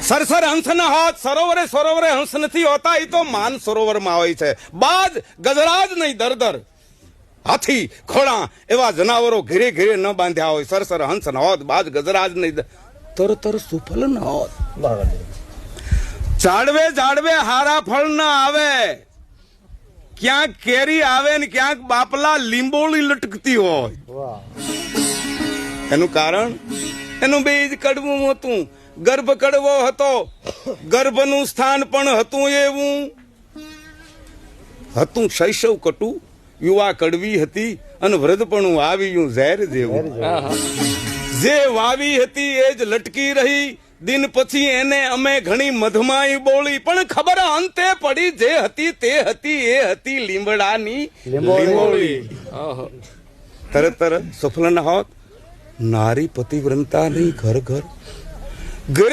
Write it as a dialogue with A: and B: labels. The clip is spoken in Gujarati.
A: સરસર હંસના હાથ સરોવરે સરોવરે હંસ નથી હોતા, એ તો માન સરોવરમાં હોય છે. બાજ ગજરાજ નહીં દર હાથી ઘોડા એવા જનાવરો ઘેરે ઘેરે ન બાંધ્યા હોય. સરસર હંસ ન હોત, બાજ ગજરાજ નહીં તર સુફલ ન હોત. ઝાડવે ઝાડવે હારા ફળ ના આવે, ક્યાંક કેરી આવે ને ક્યાંક બાપલા લીંબોળી લટકતી હોય. એનું કારણ એનું બીજ કડવું હતું, ગર્ભ કડવો હતો, ગર્ભનું સ્થાન પણ હતું એવું હતું. શૈશવ કટુ, યુવા કડવી હતી અને વૃદ્ધપણું આવ્યું ઝેર જેવું. જે વાવી હતી એ જ લટકી રહી, દિન પછી એને અમે ઘણી મધમાઈ બોલી, પણ ખબર અંતે પડી જે હતી તે હતી, એ હતી લીમડાની લીંબોળી. તરત સુફલ ના હોત, નારી પતિવ્રતા નહીં ઘર ઘર